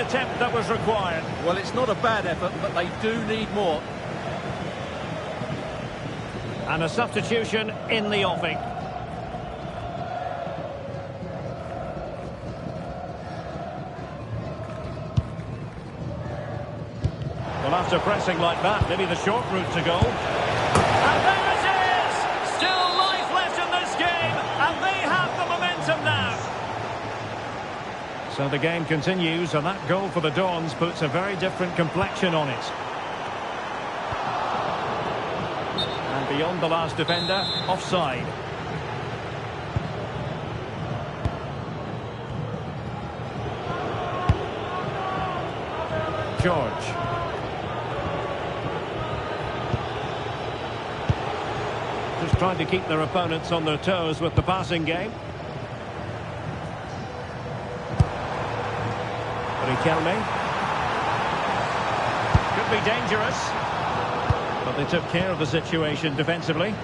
attempt that was required. Well, it's not a bad effort, but they do need more. And a substitution in the offing. Well, after pressing like that, maybe the short route to goal. And there it is! Still life left in this game, and they have the momentum now. So the game continues, and that goal for the Dons puts a very different complexion on it. And beyond the last defender, offside. George. Just trying to keep their opponents on their toes with the passing game. Riquelme. Could be dangerous. But they took care of the situation defensively.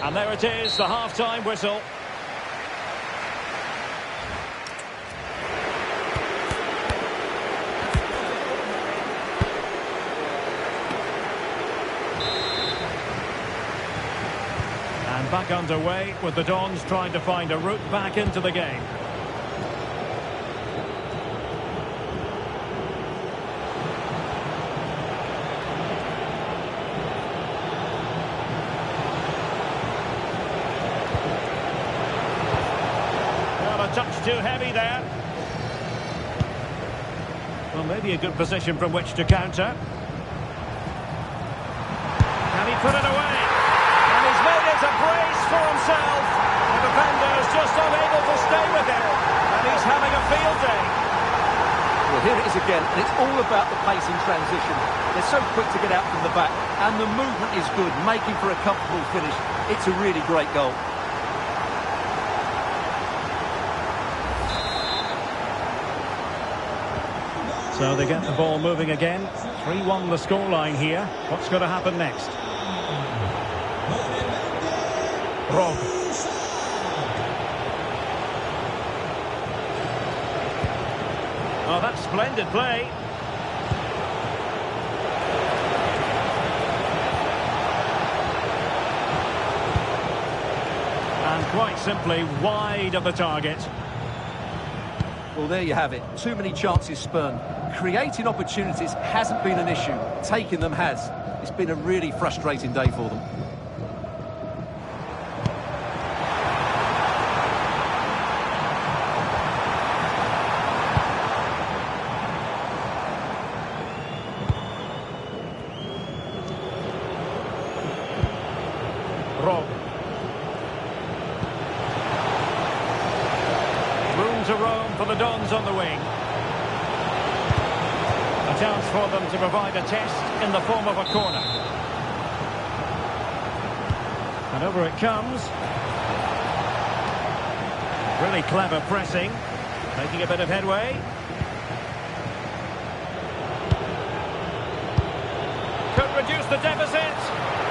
And there it is, the half-time whistle. And back underway with the Dons trying to find a route back into the game. Well, a touch too heavy there. Well, maybe a good position from which to counter. Can he put it away? Made it a brace for himself. The defender is just unable to stay with him, and he's having a field day. Well, here it is again, and it's all about the pace in transition. They're so quick to get out from the back, and the movement is good, making for a comfortable finish. It's a really great goal. So they get the ball moving again. 3-1 the scoreline here. What's going to happen next? Rob. Oh, that's splendid play. And quite simply wide of the target. Well, there you have it. Too many chances spurned. Creating opportunities hasn't been an issue. Taking them has. It's been a really frustrating day for them. Room to roam for the Dons on the wing. A chance for them to provide a test in the form of a corner. And over it comes. Really clever pressing. Making a bit of headway. Could reduce the deficit.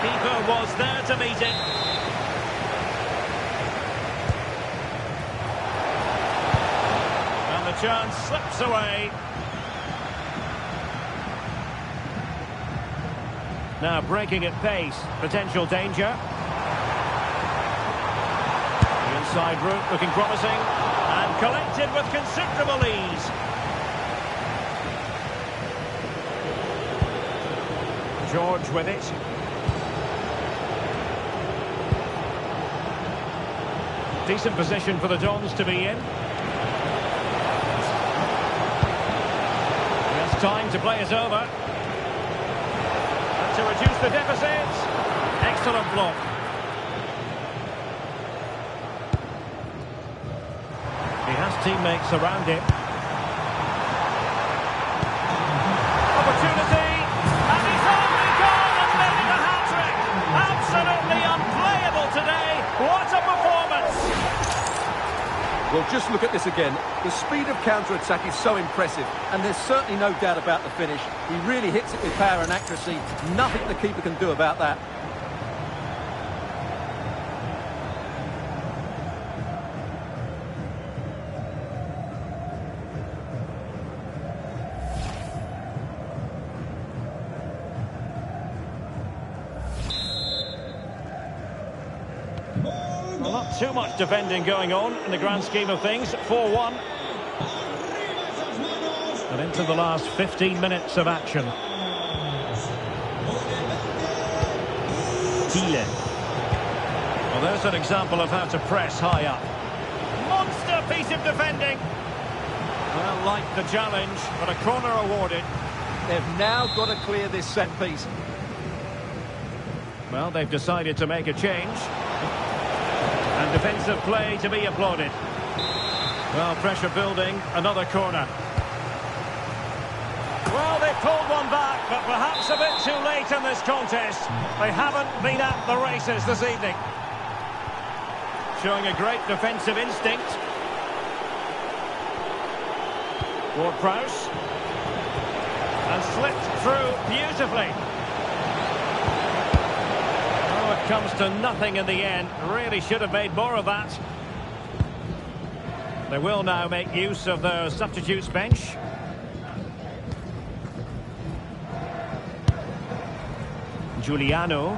Keeper was there to meet it. And the chance slips away. Now breaking at pace. Potential danger. The inside route looking promising. And collected with considerable ease. George with it. Decent position for the Dons to be in. He has time to play it over. And to reduce the deficit. Excellent block. He has teammates around him. Opportunity. And he's only gone and made it a hat-trick. Absolutely unplayable today. What a performance. Well, just look at this again. The speed of counter-attack is so impressive, and there's certainly no doubt about the finish. He really hits it with power and accuracy. Nothing the keeper can do about that. Well, not too much defending going on in the grand scheme of things. 4-1. And into the last 15 minutes of action. Thiele. Well, there's an example of how to press high up. Monster piece of defending. Well, like the challenge, but a corner awarded. They've now got to clear this set piece. Well, they've decided to make a change. And defensive play to be applauded. Well, pressure building, another corner. Well, they pulled one back, but perhaps a bit too late in this contest. They haven't been at the races this evening. Showing a great defensive instinct. Ward-Prowse. And slipped through beautifully. Oh, it comes to nothing in the end. Really should have made more of that. They will now make use of their substitutes bench. Giuliano.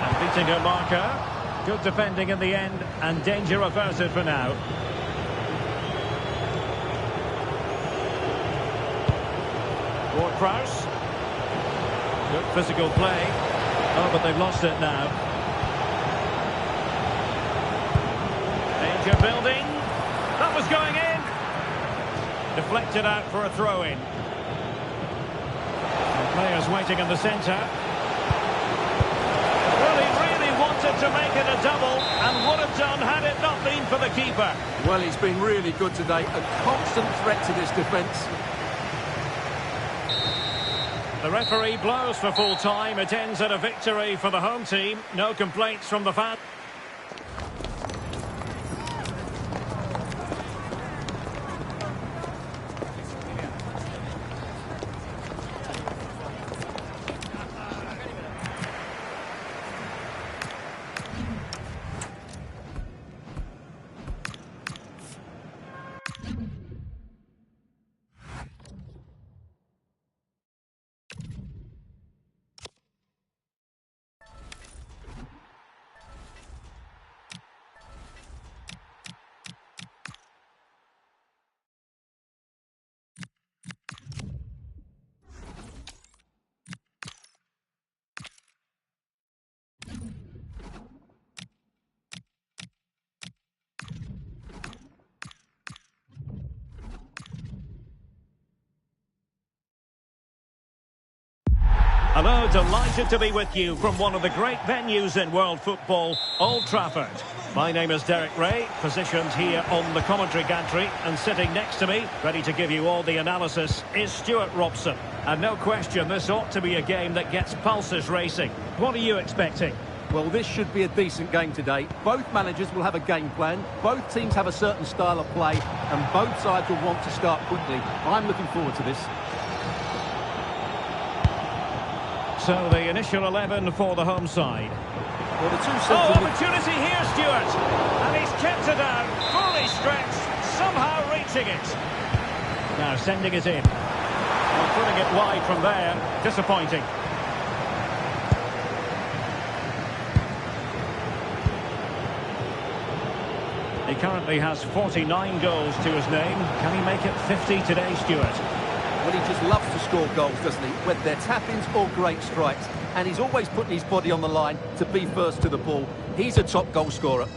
And beating her marker. Good defending in the end, and danger averted for now. Ward-Prowse. Good physical play. Oh, but they've lost it now. Danger building. That was going in. Deflected out for a throw-in. Players waiting in the centre. Well, he really wanted to make it a double, and would have done had it not been for the keeper. Well, he's been really good today. A constant threat to this defence. The referee blows for full time. It ends at a victory for the home team. No complaints from the fans. Hello, delighted to be with you from one of the great venues in world football, Old Trafford. My name is Derek Ray, positioned here on the commentary gantry, and sitting next to me, ready to give you all the analysis, is Stuart Robson. And no question, this ought to be a game that gets pulses racing. What are you expecting? Well, this should be a decent game today. Both managers will have a game plan, both teams have a certain style of play, and both sides will want to start quickly. I'm looking forward to this. So the initial 11 for the home side. Well, the two Oh, opportunity here, Stuart. And he's kept it out, fully stretched, somehow reaching it. Now sending it in. Well, putting it wide from there. Disappointing. He currently has 49 goals to his name. Can he make it 50 today, Stuart? Well, he just loves to score goals, doesn't he? Whether they're tap-ins or great strikes. And he's always putting his body on the line to be first to the ball. He's a top goal scorer.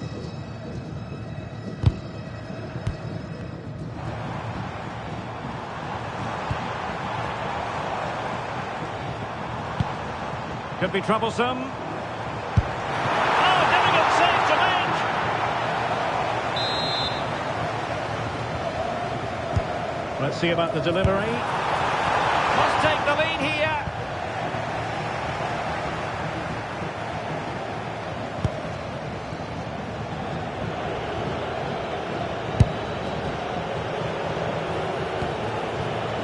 Could be troublesome. Oh, difficult save to make. Let's see about the delivery. Must take the lead here.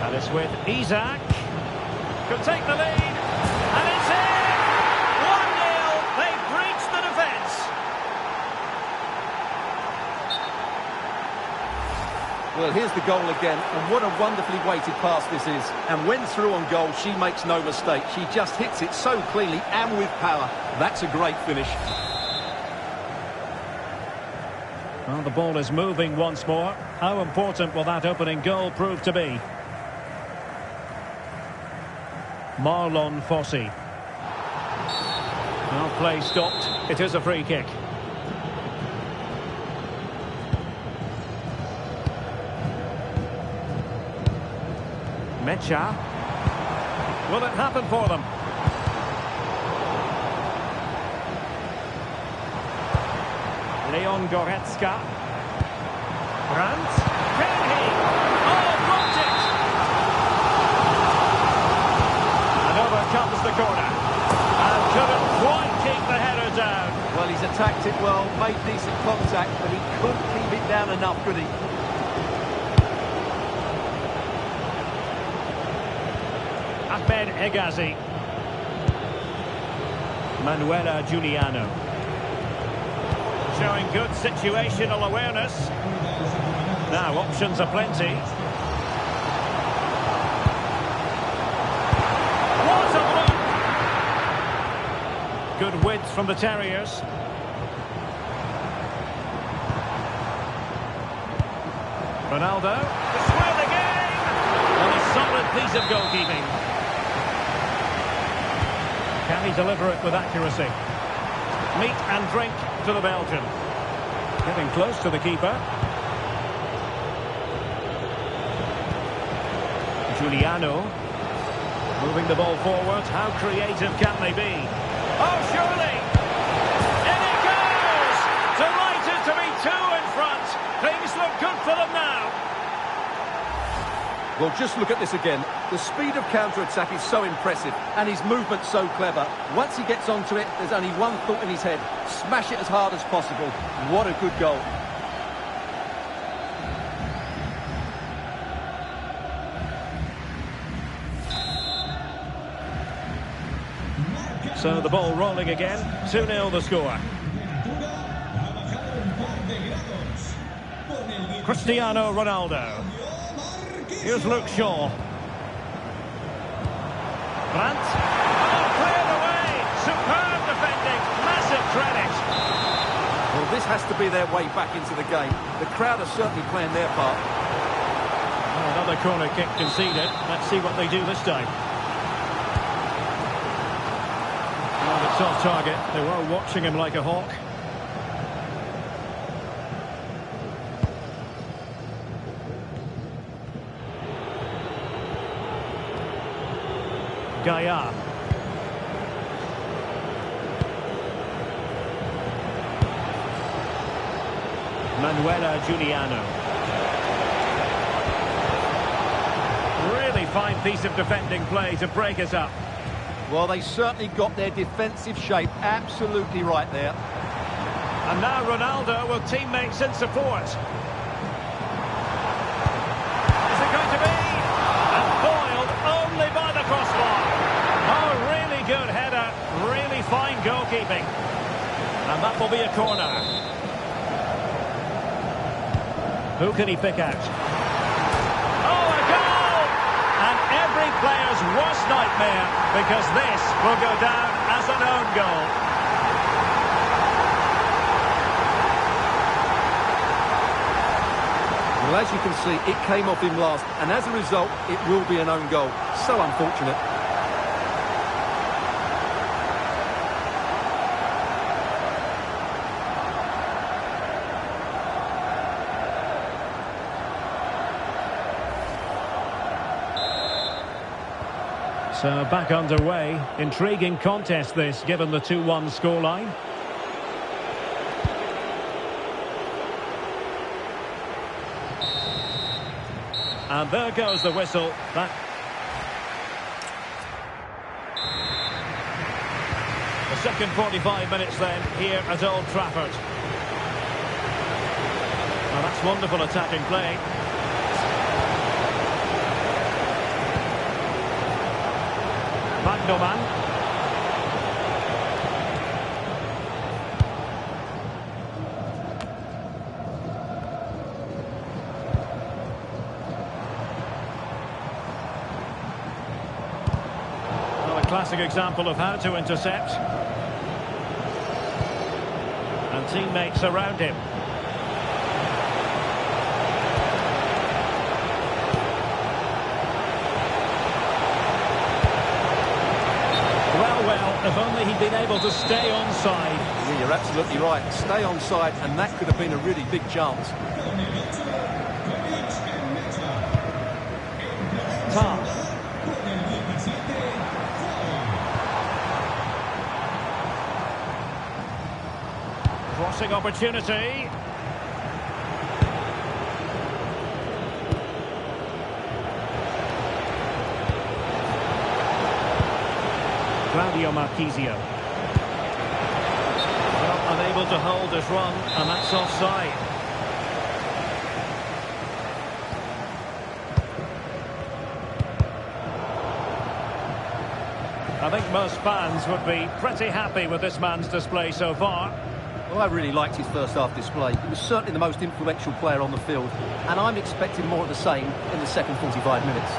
And it's with Isak. Could take the lead. And it's in! 1-0. They've breached the defence. Well, here's the goal again, and what a wonderfully weighted pass this is. And when through on goal, she makes no mistake. She just hits it so cleanly and with power. That's a great finish. Well, the ball is moving once more. How important will that opening goal prove to be? Marlon Fossey. Well, play stopped. It is a free kick. Mecha. Will it happen for them? Leon Goretzka. Brandt. Can he? Oh, blocked it! And over comes the corner. And couldn't quite keep the header down. Well, he's attacked it well, made decent contact, but he couldn't keep it down enough, could he? Ahmed Egazi. Manuela Giuliano. Showing good situational awareness. Now options are plenty. What a block! Good width from the Terriers. Ronaldo. To square the game! And a solid piece of goalkeeping. Can he deliver it with accuracy? Meat and drink to the Belgian. Getting close to the keeper. Giuliano. Moving the ball forward. How creative can they be? Oh, surely! In it goes! Delighted to be two in front. Things look good for them now. Well, just look at this again. The speed of counter-attack is so impressive, and his movement so clever. Once he gets onto it, there's only one thought in his head. Smash it as hard as possible. What a good goal. So the ball rolling again. 2-0 the score. Cristiano Ronaldo. Here's Luke Shaw. Brandt. Oh, cleared away. Superb defending. Massive credit. Well, this has to be their way back into the game. The crowd are certainly playing their part. Oh, another corner kick conceded. Let's see what they do this time. Oh, it's off target. They were watching him like a hawk. Gaia. Manuela Giuliano. Really fine piece of defending play to break us up. Well, they certainly got their defensive shape absolutely right there. And now Ronaldo with teammates in support. Is it going to be? And foiled only by the crossbar. Oh, really good header. Really fine goalkeeping. And that will be a corner. Who can he pick out? Oh, a goal! And every player's worst nightmare, because this will go down as an own goal. Well, as you can see, it came off him last, and as a result, it will be an own goal. So unfortunate. So back underway. Intriguing contest this, given the 2-1 scoreline. And there goes the whistle. The second 45 minutes then, here at Old Trafford. Well, that's wonderful attacking play. Magnoman. A classic example of how to intercept. And teammates around him. Well, if only he'd been able to stay onside. Yeah, you're absolutely right. Stay onside, and that could have been a really big chance. Crossing opportunity. Claudio Marchisio. Well, unable to hold his run, and that's offside. I think most fans would be pretty happy with this man's display so far. Well, I really liked his first half display. He was certainly the most influential player on the field, and I'm expecting more of the same in the second 45 minutes.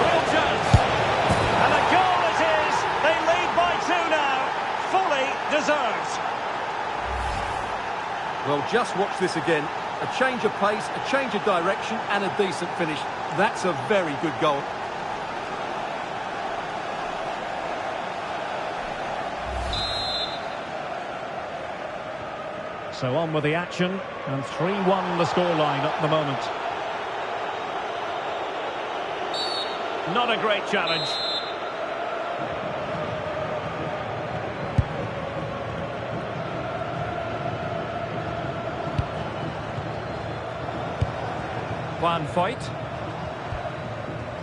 Real chance! And a goal it is! They lead by 2 now. Fully deserved. Well, just watch this again. A change of pace, a change of direction, and a decent finish. That's a very good goal. So on with the action, and 3-1 the scoreline at the moment. Not a great challenge. Juan Foyt.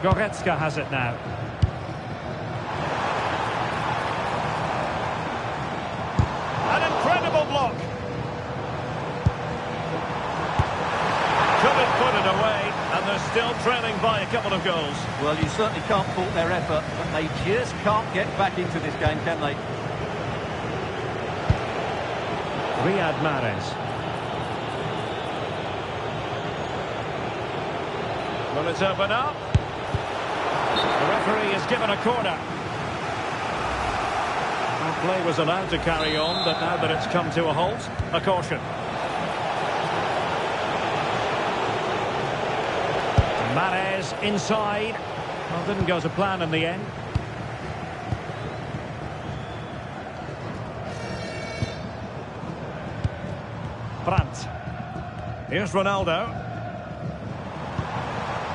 Goretzka has it now. An incredible block. Couldn't put it away, and they're still trailing by a couple of goals. Well, you certainly can't fault their effort, but they just can't get back into this game, can they? Riyad Mahrez. Will it open up? The referee is given a corner. The play was allowed to carry on, but now that it's come to a halt, a caution. Mahrez inside. Well, didn't go to plan in the end. Brandt. Here's Ronaldo.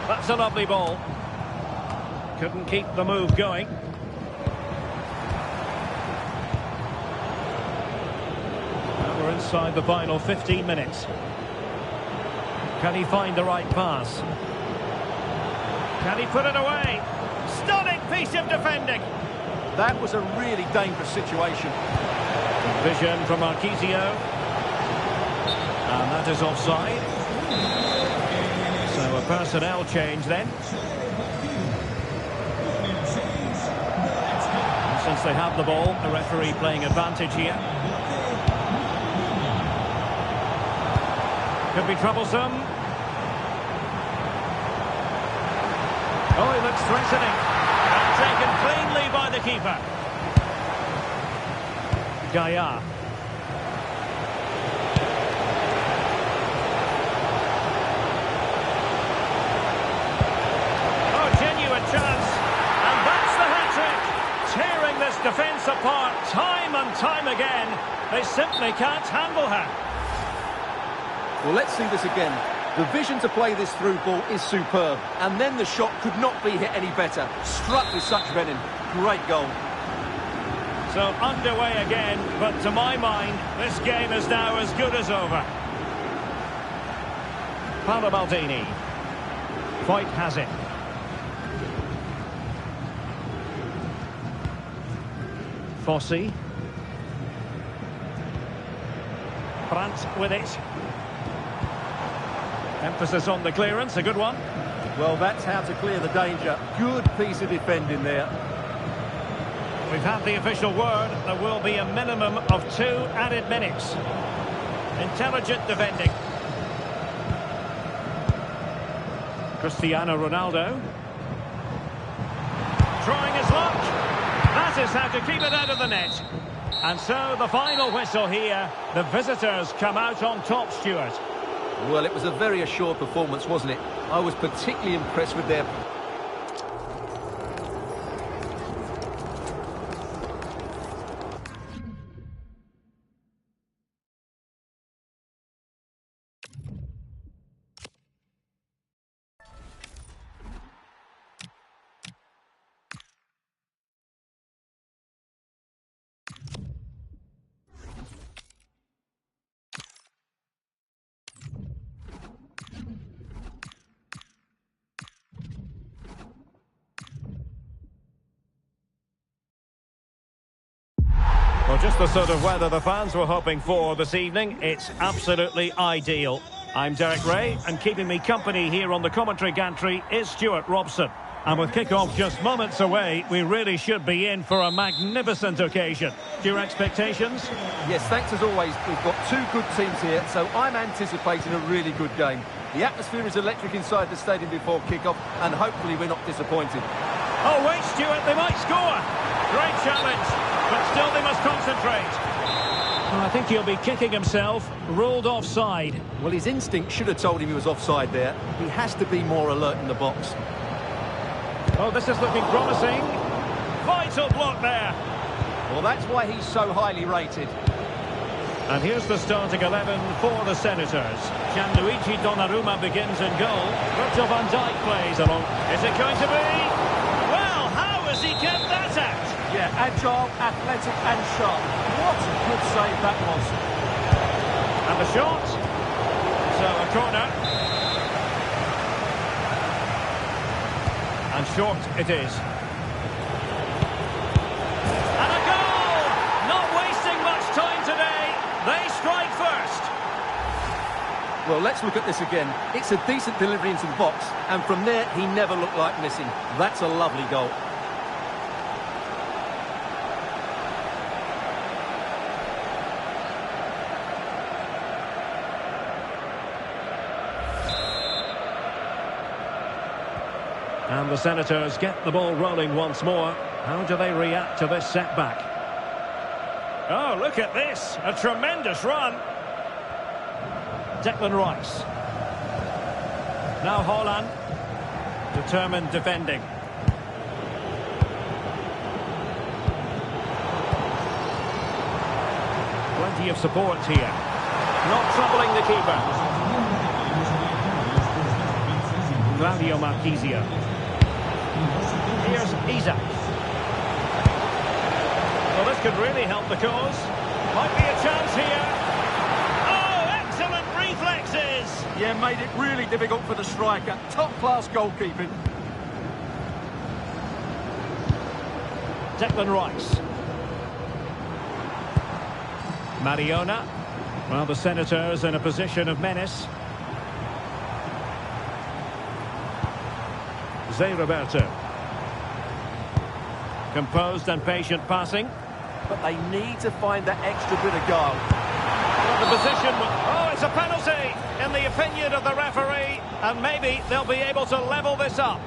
That's a lovely ball. Couldn't keep the move going. And we're inside the final 15 minutes. Can he find the right pass? Can he put it away? Stunning piece of defending. That was a really dangerous situation. Vision from Marchisio. And that is offside. So a personnel change then. And since they have the ball, the referee playing advantage here. Could be troublesome. Oh, he looks threatening. And taken cleanly by the keeper. Gaia. Oh, genuine chance. And that's the hat-trick. Tearing this defence apart time and time again. They simply can't handle her. Well, let's see this again. The vision to play this through ball is superb. And then the shot could not be hit any better. Struck with such venom. Great goal. So underway again, but to my mind, this game is now as good as over. Paolo Maldini. Foyt has it. Fossey. Brandt with it. Emphasis on the clearance, a good one. Well, that's how to clear the danger. Good piece of defending there. We've had the official word. There will be a minimum of 2 added minutes. Intelligent defending. Cristiano Ronaldo. manages how to keep it out of the net. And so the final whistle here. The visitors come out on top, Stuart. Well, it was a very assured performance, wasn't it? I was particularly impressed with their... Well, just the sort of weather the fans were hoping for this evening. It's absolutely ideal. I'm Derek Ray, and keeping me company here on the commentary gantry is Stuart Robson. And with kick-off just moments away, we really should be in for a magnificent occasion. Your expectations? Yes, thanks as always. We've got two good teams here, so I'm anticipating a really good game. The atmosphere is electric inside the stadium before kick-off, and hopefully we're not disappointed. Oh, wait, Stuart, they might score. Great challenge, but still they must concentrate. Well, I think he'll be kicking himself, ruled offside. Well, his instinct should have told him he was offside there. He has to be more alert in the box. Oh, this is looking promising. Vital block there. Well, that's why he's so highly rated. And here's the starting 11 for the Senators. Gianluigi Donnarumma begins in goal. Virgil van Dijk plays along. Is it going to be? Well, how has he kept that out? Yeah, agile, athletic and sharp. What a good save that was. And the shot. So a corner. And short it is. And a goal! Not wasting much time today. They strike first. Well, let's look at this again. It's a decent delivery into the box, and from there, he never looked like missing. That's a lovely goal. And the Senators get the ball rolling once more. How do they react to this setback? Oh, look at this. A tremendous run. Declan Rice. Now Haaland. Determined defending. Plenty of support here. Not troubling the keeper. Claudio Marquisio. Here's Isak. Well, this could really help the cause. Might be a chance here. Oh, excellent reflexes! Yeah, made it really difficult for the striker. Top-class goalkeeping. Declan Rice. Mariona. Well, the Senators in a position of menace. Zé Roberto. Composed and patient passing. But they need to find that extra bit of guile. Well, the position... Oh, it's a penalty in the opinion of the referee. And maybe they'll be able to level this up.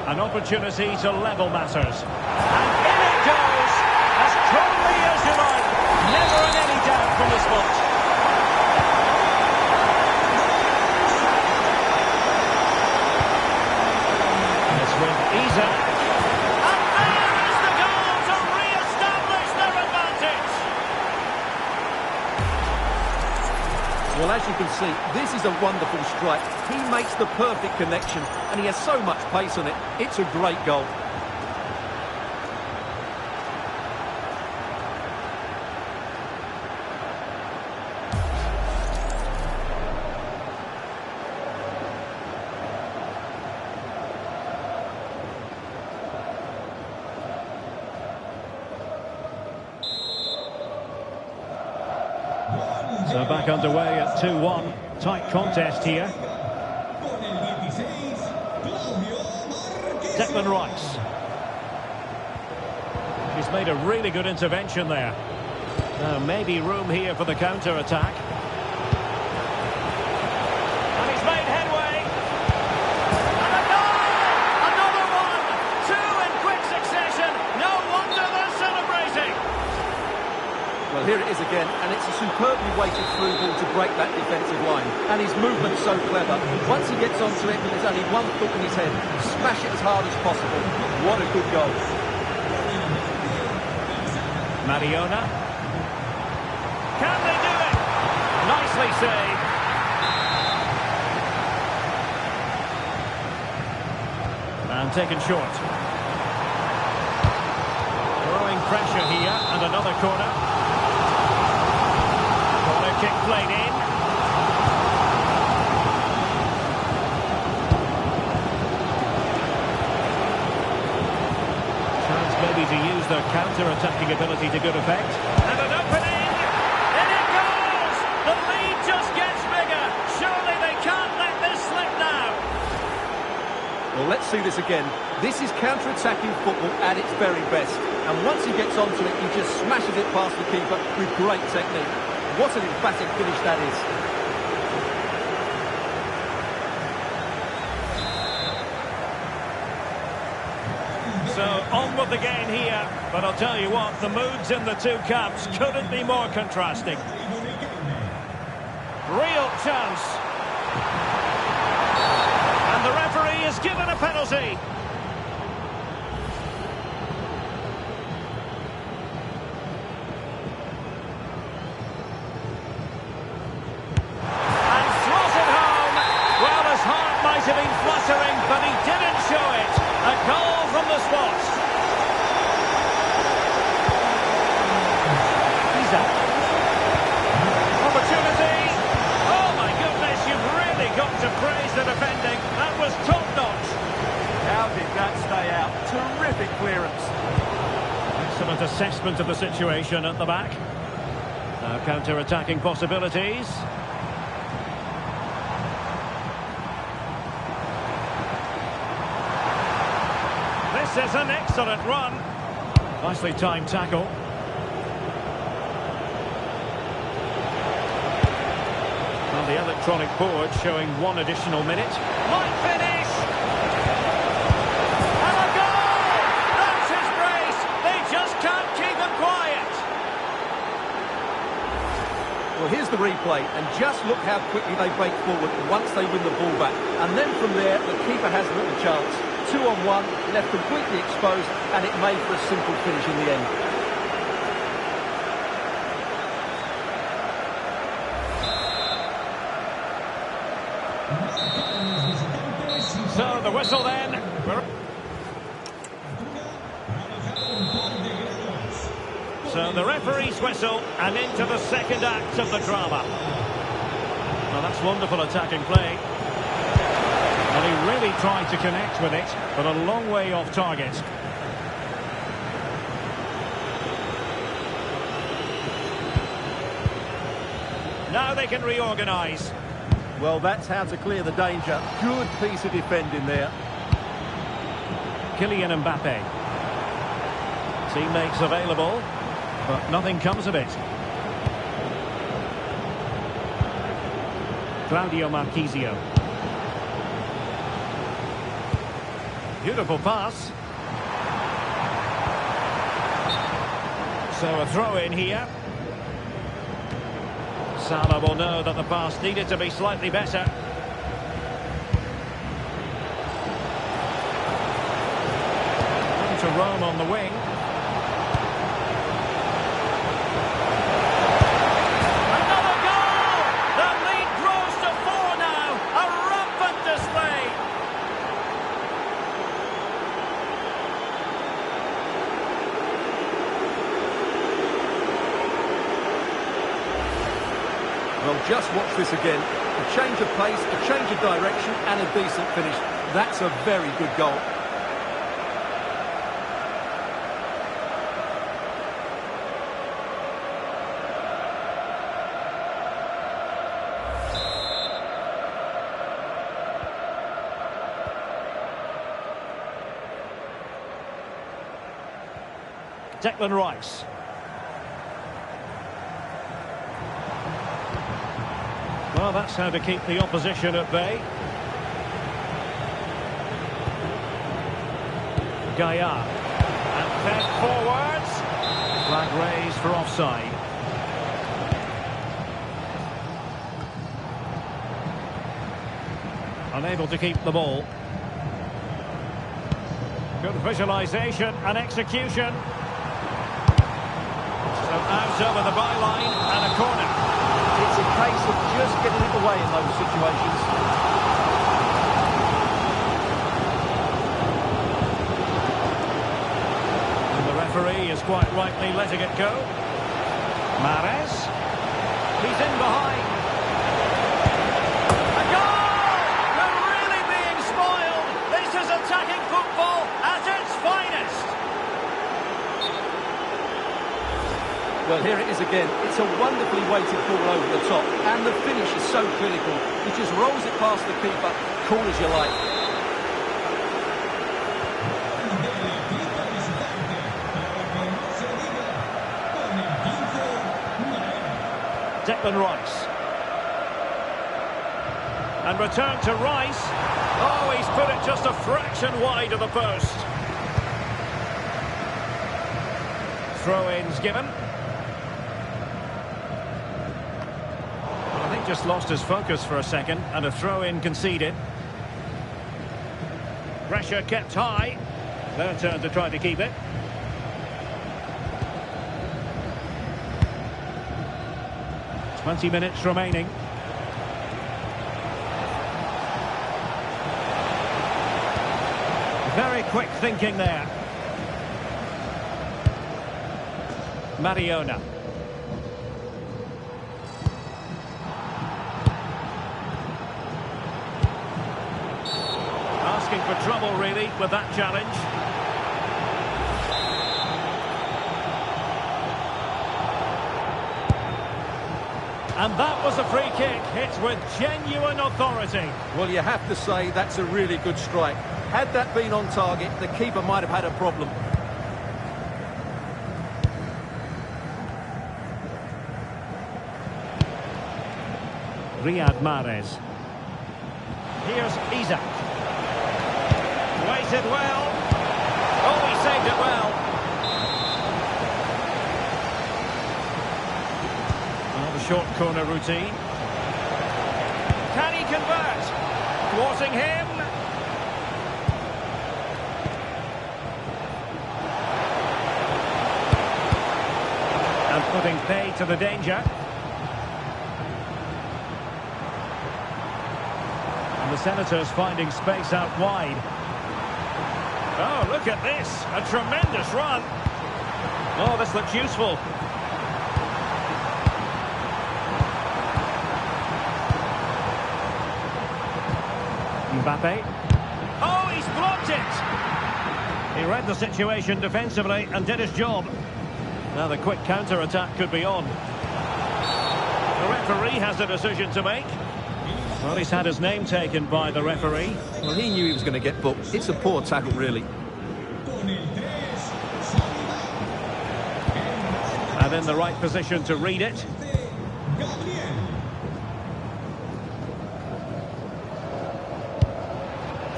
An opportunity to level matters. And in it goes! As coldly as you like. Never in any doubt from the spot. Isak. And there is the goal to re-establish their advantage. Well, as you can see, this is a wonderful strike. He makes the perfect connection, and he has so much pace on it. It's a great goal. So back underway at 2-1. Tight contest here. Declan Rice. He's made a really good intervention there. Now maybe room here for the counter-attack. And he's made headway. And a goal! Another one! well-weighted through ball to break that defensive line. And his movement's so clever. Once he gets onto it, there's only one thought in his head. Smash it as hard as possible. What a good goal. Mariona. Can they do it? Nicely saved. And taken short. Growing pressure here, and another corner. Corner kick played in. Chance maybe to use their counter-attacking ability to good effect. And an opening! In it goes! The lead just gets bigger. Surely they can't let this slip now. Well, let's see this again. This is counter-attacking football at its very best. And once he gets onto it, he just smashes it past the keeper with great technique. What an emphatic finish that is. So, on with the game here. But I'll tell you what, the moods in the two camps couldn't be more contrasting. Real chance. And the referee is given a penalty. And slotted home. Well, his heart might have been fluttering, but he didn't show it. A goal from the spot. He's out. Opportunity. Oh my goodness, you've really got to praise the defending. That was top-notch. How did that stay out? Terrific clearance. Excellent assessment of the situation at the back. Now counter-attacking possibilities. This is an excellent run. Nicely timed tackle. Well, the electronic board showing one additional minute. Might finish! And a goal! That's his brace! They just can't keep him quiet! Well, here's the replay, and just look how quickly they break forward once they win the ball back. And then from there, the keeper has little chance. 2-on-1, left completely exposed, and it made for a simple finish in the end. So the whistle then. So the referee's whistle, and into the second act of the drama. Well, that's wonderful attacking play. Well, he really tried to connect with it, but a long way off target. Now they can reorganise. Well, that's how to clear the danger. Good piece of defending there. Kylian Mbappe. Teammates available, but nothing comes of it. Claudio Marchisio. Beautiful pass. So a throw in here. Salah will know that the pass needed to be slightly better. To Rome on the wing. Another goal! The lead grows to 4 now. A rampant display. Well, just watch this again. A change of pace, a change of direction, and a decent finish. That's a very good goal. Declan Rice. Well, that's how to keep the opposition at bay. Gaillard. And fed forwards. Flag raised for offside. Unable to keep the ball. Good visualisation and execution. So out over the byline and a corner. It's a case of just getting it away in those situations. And the referee is quite rightly letting it go. Mahrez. He's in behind. A goal! We're really being spoiled. This is attacking football at its finest. Well, here it is again. It's a wonderfully weighted ball over the top, and the finish is so clinical. He just rolls it past the keeper, cool as you like. Declan Rice. And return to Rice. Oh, he's put it just a fraction wide of the post. Throw-ins given. I think just lost his focus for a second, and a throw-in conceded. Pressure kept high. Their turn to try to keep it. Twenty minutes remaining. Very quick thinking there. Mariona. Asking for trouble, really, with that challenge. And that was a free kick, hit with genuine authority. Well, you have to say that's a really good strike. Had that been on target, the keeper might have had a problem. Riyad Mahrez. Here's Isak. Waited well. Oh, he saved it well. Well, the short corner routine. Can he convert? Thwarting him. And putting pay to the danger. And the Senators finding space out wide. Oh, look at this. A tremendous run. Oh, this looks useful. Mbappe. Oh, he's blocked it. He read the situation defensively and did his job. Now the quick counter-attack could be on. The referee has a decision to make. Well, he's had his name taken by the referee. Well, he knew he was going to get booked. It's a poor tackle, really. And in the right position to read it.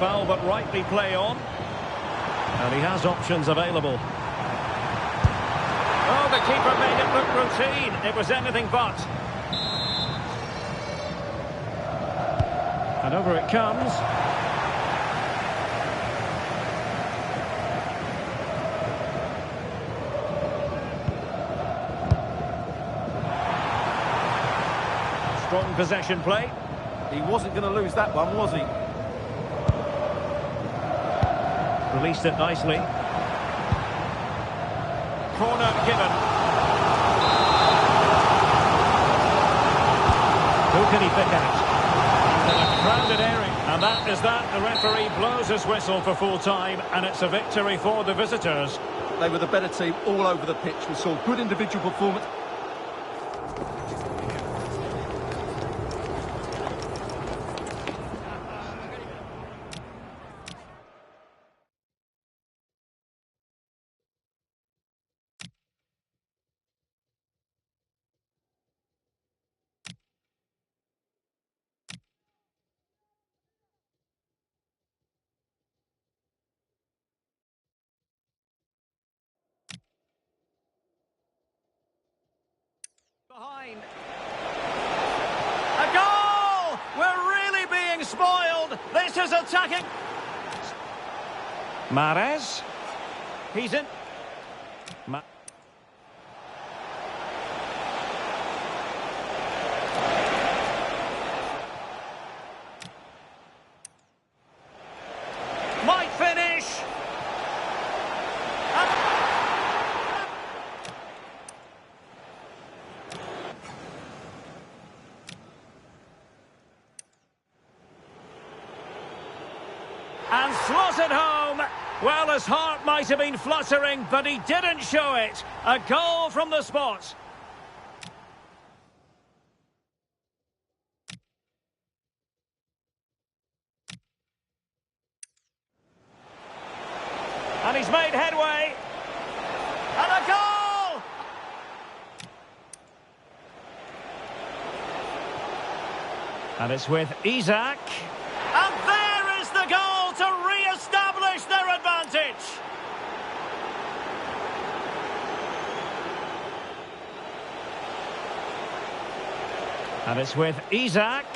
Foul, but rightly play on. And he has options available. Oh, the keeper made it look routine. It was anything but. And over it comes. Strong possession play. He wasn't going to lose that one, was he? Released it nicely. Corner given. Who can he pick out? In a crowded area. And that is that. The referee blows his whistle for full time, and it's a victory for the visitors. They were the better team all over the pitch. We saw good individual performance. Behind. A goal! We're really being spoiled. is attacking. Mahrez. He's in. Might finish. And slotted home. Well, his heart might have been fluttering, but he didn't show it. A goal from the spot. And he's made headway. And a goal! And it's with Isaac. And there is the goal to re-establish their advantage. And it's with Isaac.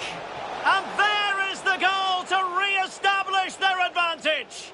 And there is the goal to re-establish their advantage.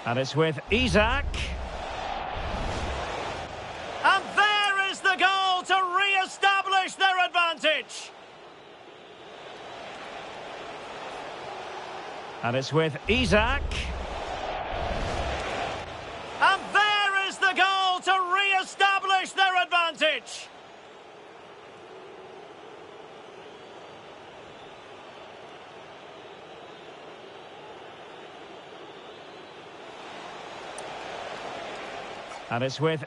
And it's with Isaac. And there is the goal to re-establish their advantage. And it's with Isaac. And there is the goal to re-establish their advantage. And it's with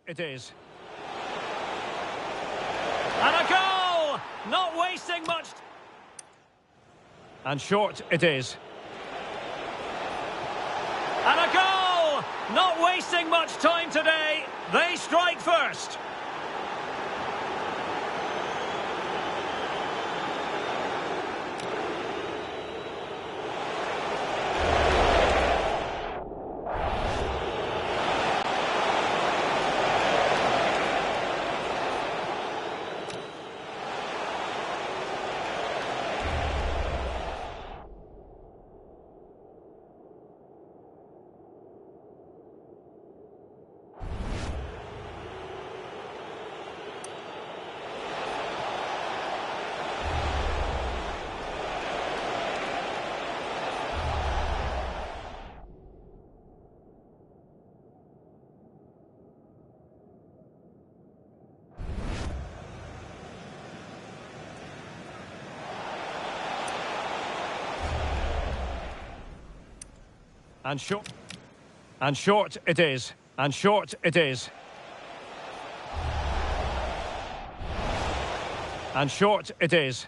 It is. And a goal! Not wasting much. And short it is. And a goal! Not wasting much time today. They strike first. And short. And short it is. And short it is. And short it is.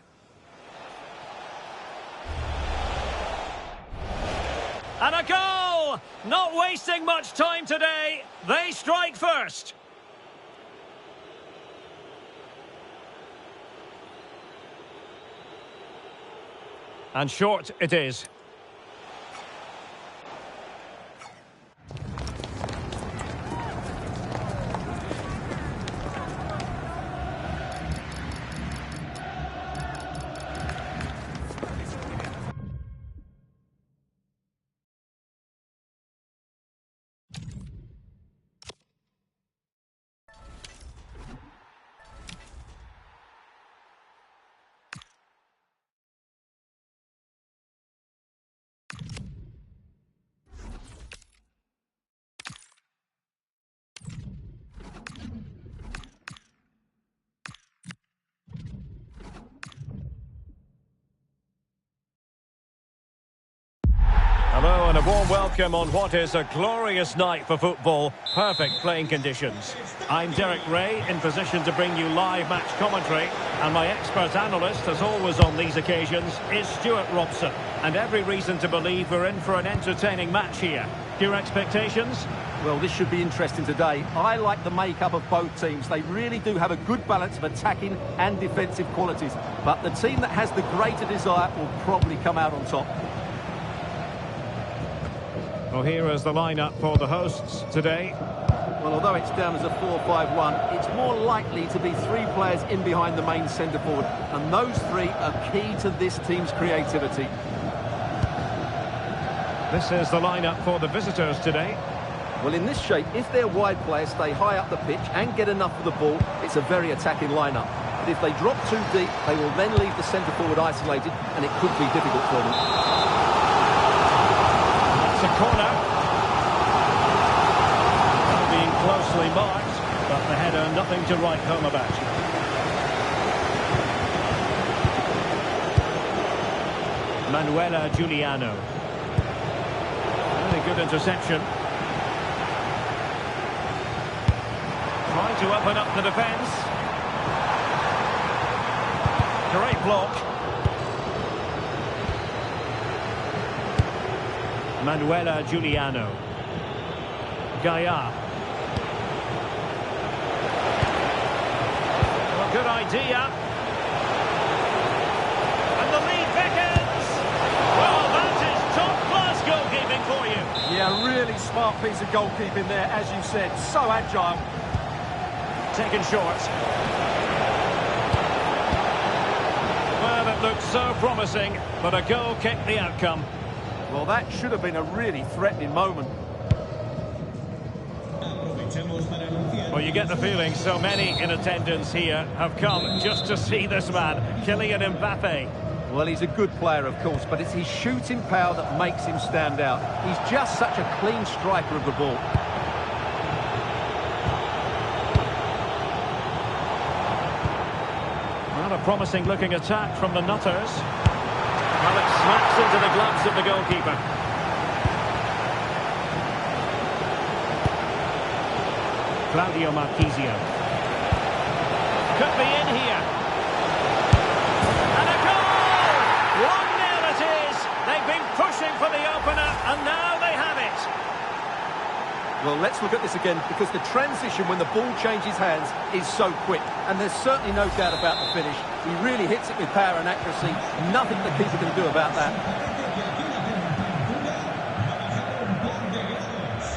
And a goal! Not wasting much time today. They strike first. And short it is. Well, and a warm welcome on what is a glorious night for football. Perfect playing conditions. I'm Derek Ray, in position to bring you live match commentary. And my expert analyst, as always on these occasions, is Stuart Robson. And every reason to believe we're in for an entertaining match here. Your expectations? Well, this should be interesting today. I like the makeup of both teams. They really do have a good balance of attacking and defensive qualities. But the team that has the greater desire will probably come out on top. Well, here is the lineup for the hosts today. Well, although it's down as a 4-5-1, it's more likely to be three players in behind the main centre-forward. And those three are key to this team's creativity. This is the lineup for the visitors today. Well, in this shape, if their wide players stay high up the pitch and get enough of the ball, it's a very attacking lineup. But if they drop too deep, they will then leave the centre-forward isolated, and it could be difficult for them. It's a corner. Being closely marked, but the header nothing to write home about. Manuela Giuliano. Very good interception. Trying to open up the defence. Great block. Manuela Giuliano. Gaia. Well, good idea. And the lead beckons. Well, that is top-class goalkeeping for you. Yeah, really smart piece of goalkeeping there, as you said. So agile. Taken short. Well, it looked so promising, but a goal kicked the outcome. Well, that should have been a really threatening moment. Well, you get the feeling so many in attendance here have come just to see this man, Kylian Mbappe. Well, he's a good player, of course, but it's his shooting power that makes him stand out. He's just such a clean striker of the ball. Well, a promising-looking attack from the Nutters. Well, it smacks into the gloves of the goalkeeper. Claudio Marchisio. Could be in here. And a goal! 1-0 it is. They've been pushing for the opener, and now they have it. Well, let's look at this again, because the transition when the ball changes hands is so quick. And there's certainly no doubt about the finish. He really hits it with power and accuracy. Nothing the keeper can do about that.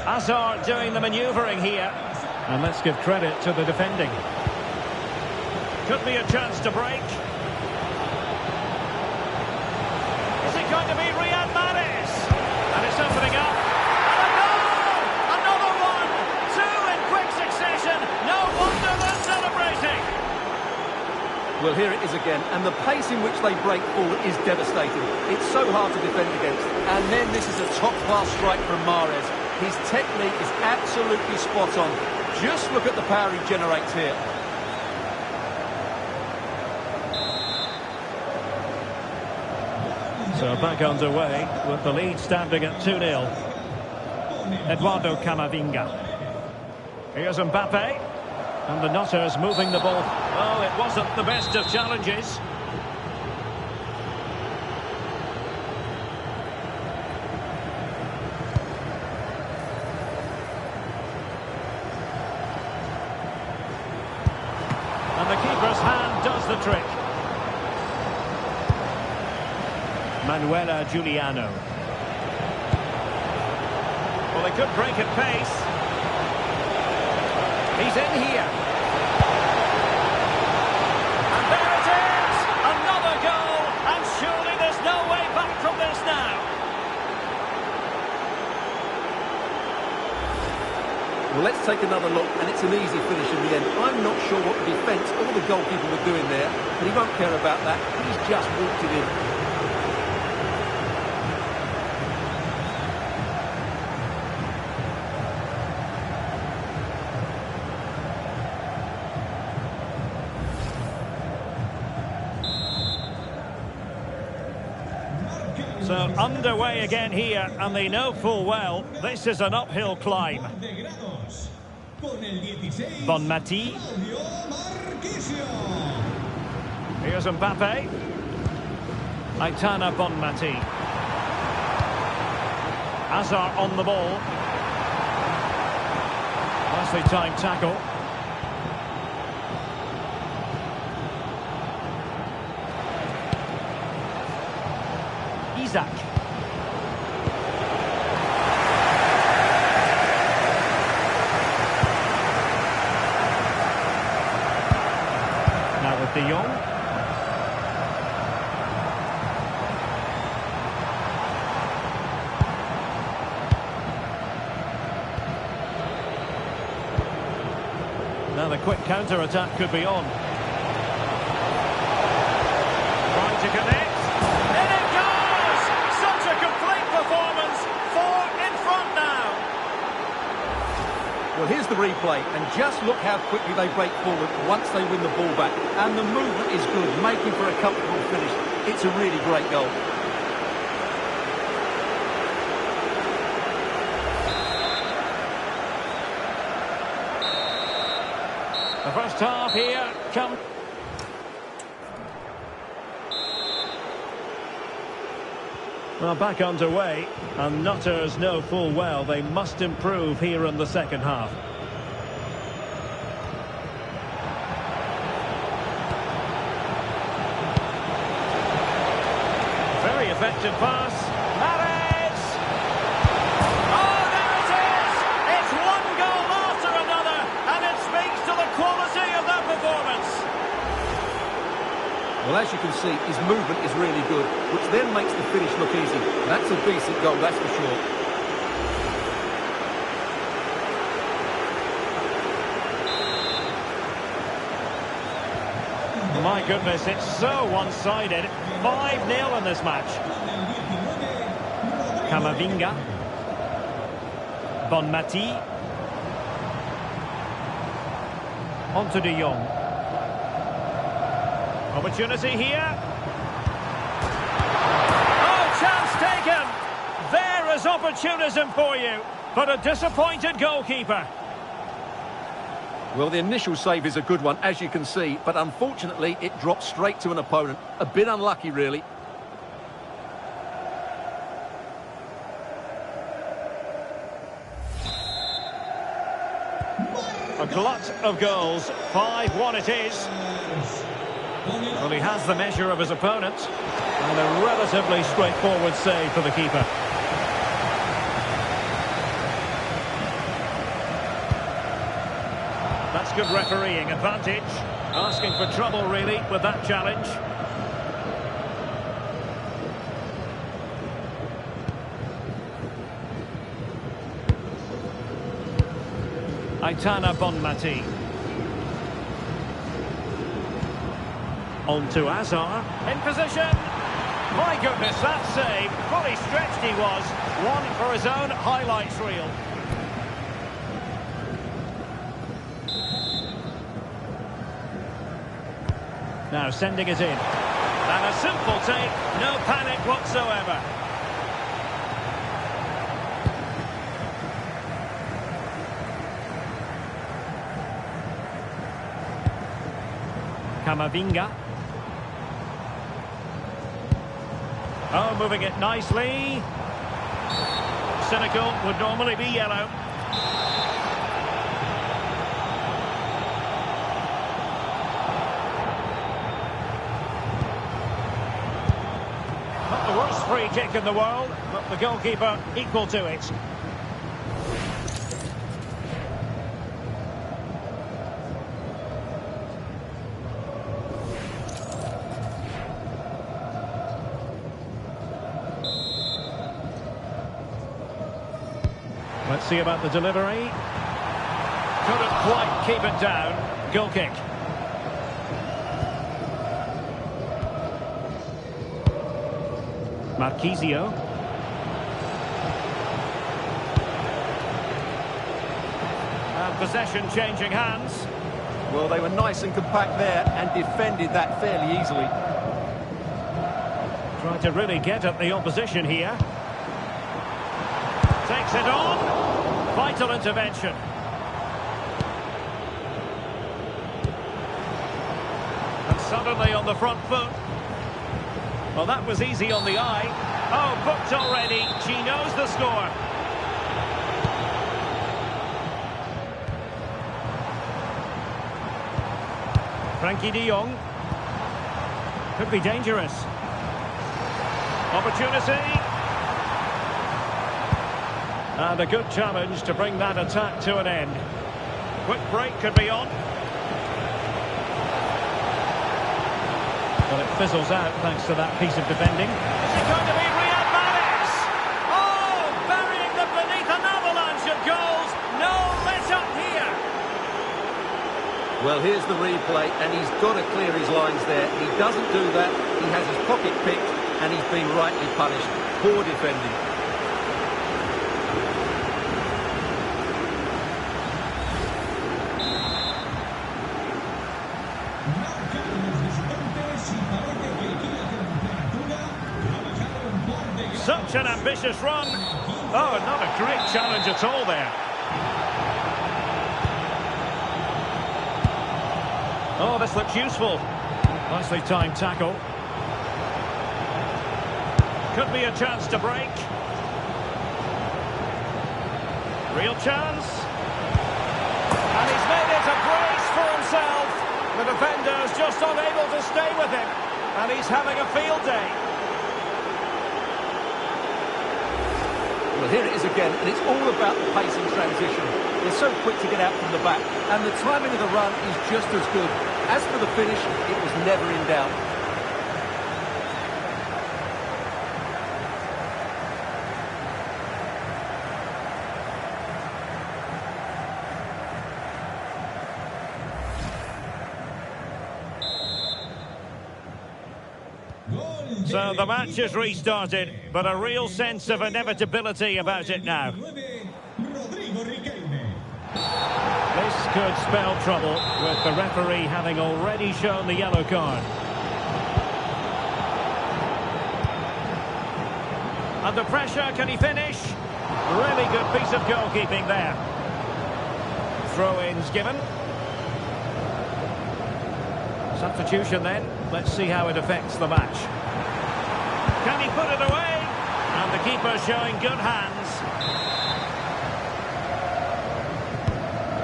Hazard doing the manoeuvring here. And let's give credit to the defending. Could be a chance to break. Is it going to be Riyad Mahrez? And it's opening up. And a goal! Another one! Two in quick succession. No wonder they're celebrating. Well, here it is again, and the pace in which they break forward is devastating. It's so hard to defend against. And then this is a top-class strike from Mahrez. His technique is absolutely spot on. Just look at the power he generates here. So back underway with the lead standing at 2-0. Eduardo Camavinga. Here's Mbappe. And the Nutters moving the ball. Oh, it wasn't the best of challenges. And the keeper's hand does the trick. Manuela Giuliano. Well, they could break at pace. He's in here. And there it is! Another goal! And surely there's no way back from this now. Well, let's take another look, and it's an easy finish in the end. I'm not sure what the defence or the goalkeeper were doing there, but he won't care about that. He's just walked it in. So underway again here, and they know full well this is an uphill climb. Bonmati. Here's Mbappe. Aitana Bonmati. Hazard on the ball. Nicely timed tackle. Isaac. Now with De Jong. Now the quick counter-attack could be on. Trying to connect. In it goes! Such a complete performance. 4 in front now. Well, here's the replay, and just look how quickly they break forward once they win the ball back. And the movement is good, making for a comfortable finish. It's a really great goal. The first half here come. Well, back underway, and Nutters know full well they must improve here in the second half. Very effective pass. Mahrez! Oh, there it is! It's one goal after another, and it speaks to the quality of that performance. Well, as you can see, his movement is really good, which then makes the finish look easy. That's a decent goal, that's for sure. My goodness, it's so one-sided. 5-0 in this match. Camavinga. Bonmati. On to De Jong. Opportunity here. Oh, chance taken. There is opportunism for you, but a disappointed goalkeeper. Well, the initial save is a good one, as you can see, but unfortunately it dropped straight to an opponent. A bit unlucky, really. A glut of goals. 5-1 it is. Well, he has the measure of his opponent. And a relatively straightforward save for the keeper. That's good refereeing advantage. Asking for trouble, really, with that challenge. Aitana Bonmati. On to Hazard. In position. My goodness, that save. Fully stretched he was. One for his own highlights reel. Now sending it in. And a simple take. No panic whatsoever. Camavinga. Oh, moving it nicely. Cynical would normally be yellow. Not the worst free kick in the world, but the goalkeeper equal to it. Let's see about the delivery. Couldn't quite keep it down. Goal kick. Marquisio. And possession changing hands. Well, they were nice and compact there and defended that fairly easily. Trying to really get at the opposition here. Takes it on. Vital intervention. And suddenly on the front foot. Well, that was easy on the eye. Oh, booked already. She knows the score. Frankie de Jong. Could be dangerous. Opportunity. And a good challenge to bring that attack to an end. Quick break could be on. Well, it fizzles out thanks to that piece of defending. Is it going to be Riyad Mahrez? Oh, burying them beneath an avalanche of goals. No let up here. Well, here's the replay, and he's got to clear his lines there. He doesn't do that. He has his pocket picked, and he's been rightly punished. Poor defending. Such an ambitious run. Oh, not a great challenge at all there. Oh, this looks useful. Nicely timed tackle. Could be a chance to break. Real chance. And he's made it a brace for himself. The defender's just unable to stay with him. And he's having a field day. Well, here it is again, and it's all about the pace in transition. They're so quick to get out from the back, and the timing of the run is just as good. As for the finish, it was never in doubt. So the match is restarted, but a real sense of inevitability about it now. This could spell trouble, with the referee having already shown the yellow card. Under pressure, can he finish? Really good piece of goalkeeping there. Throw-ins given. Substitution then. Let's see how it affects the match. Can he put it away? And the keeper showing good hands.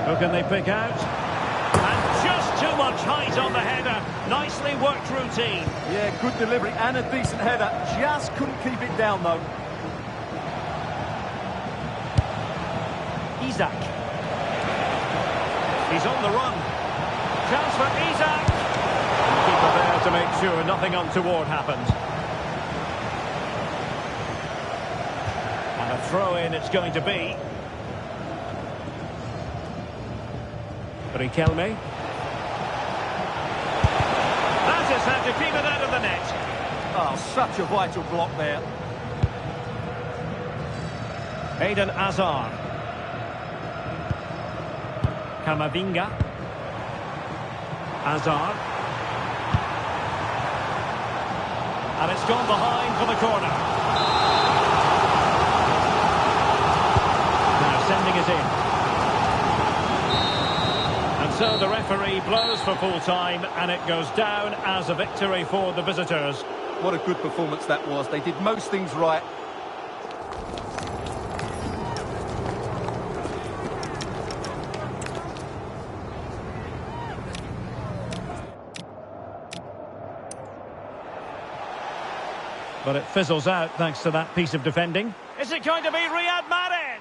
Who can they pick out? And just too much height on the header. Nicely worked routine. Yeah, good delivery and a decent header. Just couldn't keep it down, though. Isak. He's on the run. Chance for Isak. Keeper there to make sure nothing untoward happens. And a throw-in it's going to be. Riquelme. That is how to keep it out of the net. Oh, such a vital block there. Eden Hazard. Camavinga. Hazard. And it's gone behind for the corner. Now sending it in. And so the referee blows for full time, and it goes down as a victory for the visitors. What a good performance that was. They did most things right. But it fizzles out thanks to that piece of defending. Is it going to be Riyad Mahrez?